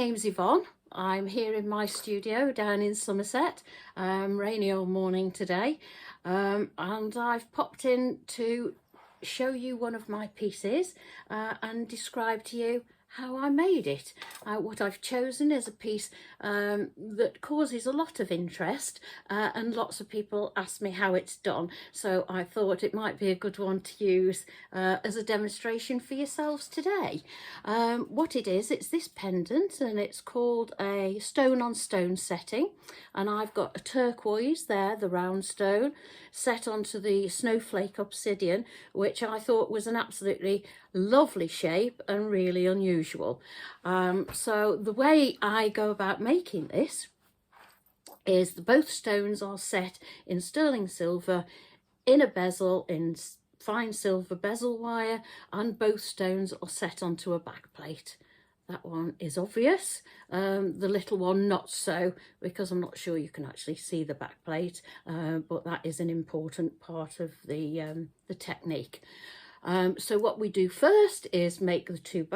Name's Yvonne. I'm here in my studio down in Somerset. Rainy old morning today, and I've popped in to show you one of my pieces and describe to you how I made it. What I've chosen is a piece that causes a lot of interest and lots of people ask me how it's done, so I thought it might be a good one to use as a demonstration for yourselves today. What it is, it's this pendant, and it's called a stone on stone setting, and I've got a turquoise there, the round stone, set onto the snowflake obsidian, which I thought was an absolutely lovely shape and really unusual. So the way I go about making this is both stones are set in sterling silver in a bezel in fine silver bezel wire, and both stones are set onto a back plate. That one is obvious, the little one not so, because I'm not sure you can actually see the back plate, but that is an important part of the technique. So what we do first is make the two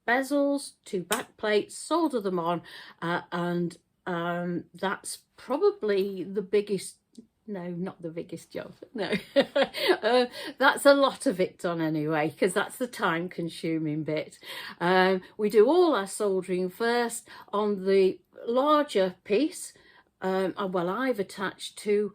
bezels, two back plates, solder them on, and that's probably the biggest, no, not the biggest job, no. That's a lot of it done anyway, because that's the time consuming bit. We do all our soldering first on the larger piece. Well, I've attached two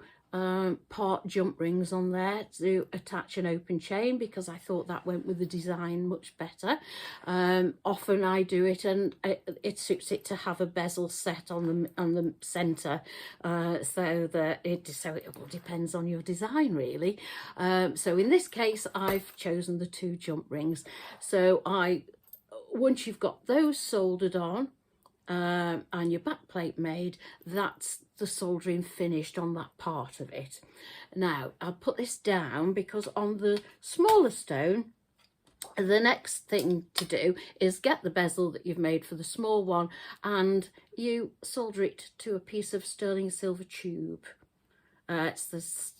part jump rings on there to attach an open chain, because I thought that went with the design much better. Often I do it, and it suits it to have a bezel set on the center, so that it all depends on your design really. So in this case I've chosen the two jump rings. So once you've got those soldered on and your back plate made, that's the soldering finished on that part of it. Now I'll put this down, because on the smaller stone the next thing to do is get the bezel that you've made for the small one, and you solder it to a piece of sterling silver tube. It's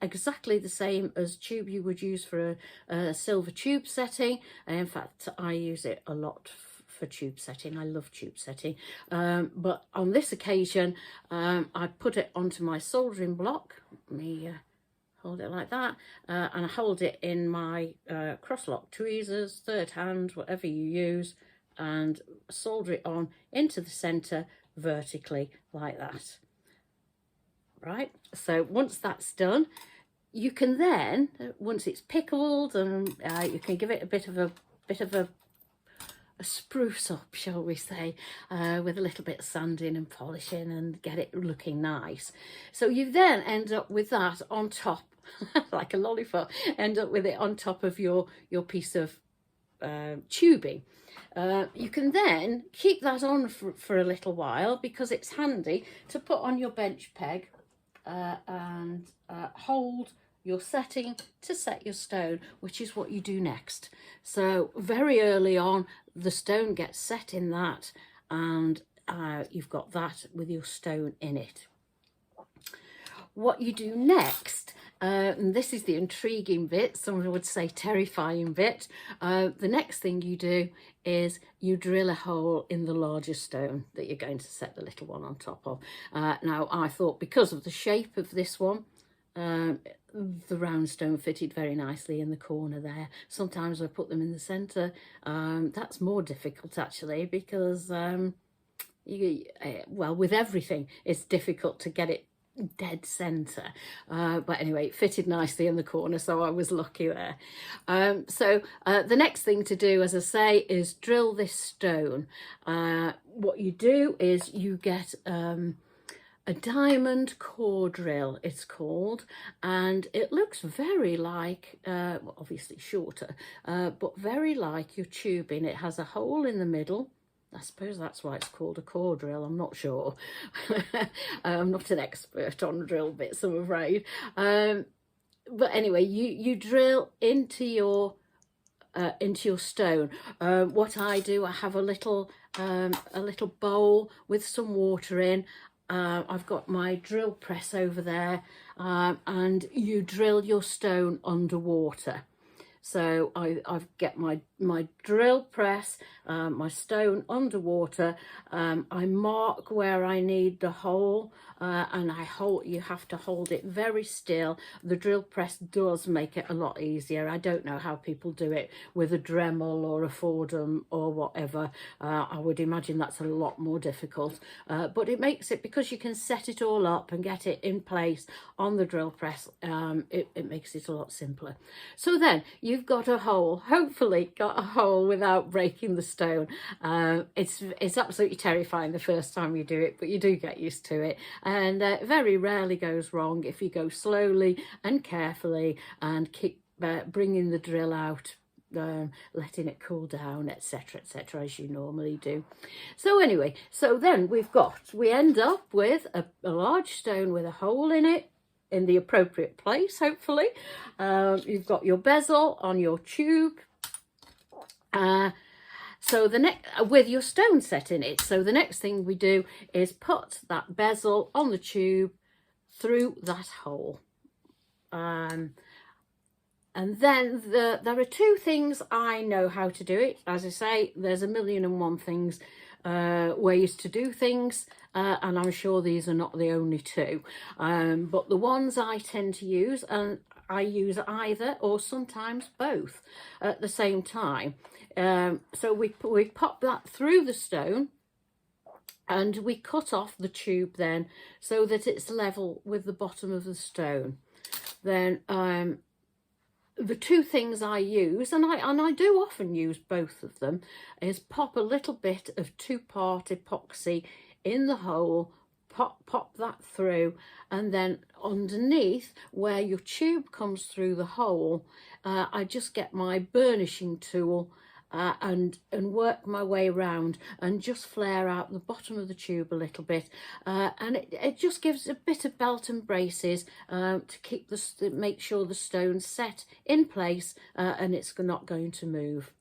exactly the same as tube you would use for a silver tube setting. In fact, I use it a lot for tube setting. I love tube setting, but on this occasion I put it onto my soldering block. Let me hold it like that, and I hold it in my cross lock tweezers, third hand, whatever you use, and solder it on into the center vertically like that. Right, so once that's done, you can then, once it's pickled, and you can give it a bit of a spruce up, shall we say, with a little bit of sanding and polishing, and get it looking nice. So you then end up with that on top, like a lollipop, end up with it on top of your piece of tubing. You can then keep that on for a little while, because it's handy to put on your bench peg and hold your setting to set your stone, which is what you do next. So very early on the stone gets set in that, and you've got that with your stone in it. What you do next, and this is the intriguing bit, someone would say terrifying bit, the next thing you do is you drill a hole in the larger stone that you're going to set the little one on top of. Now I thought, because of the shape of this one, the round stone fitted very nicely in the corner there. Sometimes I put them in the center. That's more difficult actually, because well, with everything it's difficult to get it dead center, but anyway, it fitted nicely in the corner, so I was lucky there. So the next thing to do, as I say, is drill this stone. What you do is you get a diamond core drill, it's called, and it looks very like, well, obviously shorter, but very like your tubing. It has a hole in the middle. I suppose that's why it's called a core drill, I'm not sure. I'm not an expert on drill bits, I'm afraid. But anyway, you drill into your stone. What I do, I have a little bowl with some water in. I've got my drill press over there, and you drill your stone underwater. So I get my my drill press, my stone underwater. I mark where I need the hole, and you have to hold it very still. The drill press does make it a lot easier. I don't know how people do it with a Dremel or a Fordham or whatever. I would imagine that's a lot more difficult, but it makes it, because you can set it all up and get it in place on the drill press, it makes it a lot simpler. So then you've got a hole, hopefully got a hole without breaking the stone. It's absolutely terrifying the first time you do it, but you do get used to it, and very rarely goes wrong if you go slowly and carefully and keep bringing the drill out, letting it cool down, etc., as you normally do. So anyway, so then we end up with a large stone with a hole in it, in the appropriate place, hopefully. You've got your bezel on your tube, so the next, with your stone set in it. So the next thing we do is put that bezel on the tube through that hole. And then there are two things I know how to do it. As I say, there's 1,000,001 things, ways to do things, and I'm sure these are not the only two. But the ones I tend to use, and I use either or sometimes both at the same time. So we pop that through the stone, and we cut off the tube then so that it's level with the bottom of the stone. Then the two things I use, and I do often use both of them, is pop a little bit of 2-part epoxy in the hole, pop that through, and then underneath where your tube comes through the hole, I just get my burnishing tool and work my way around and just flare out the bottom of the tube a little bit, and it just gives a bit of belt and braces to keep make sure the stone's set in place, and it's not going to move.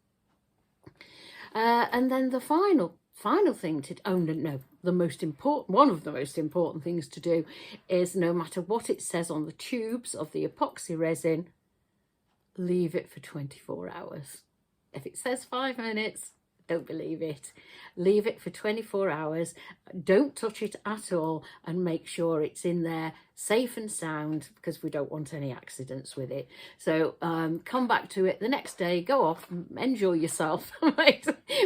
And then the final thing to, one of the most important things to do is, no matter what it says on the tubes of the epoxy resin, leave it for 24 hours. If it says 5 minutes, don't believe it. Leave it for 24 hours. Don't touch it at all, and make sure it's in there safe and sound, because we don't want any accidents with it. So come back to it the next day, go off, enjoy yourself,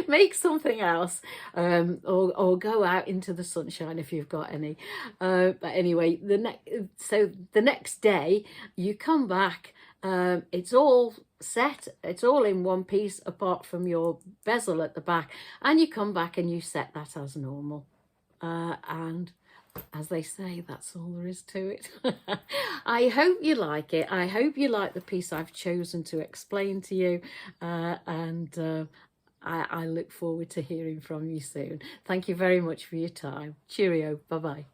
make something else, or go out into the sunshine if you've got any. But anyway, the next day you come back, it's all set, it's all in one piece apart from your bezel at the back, and you come back and you set that as normal, and as they say, that's all there is to it. I hope you like it. I hope you like the piece I've chosen to explain to you, and I look forward to hearing from you soon. Thank you very much for your time. Cheerio. Bye bye.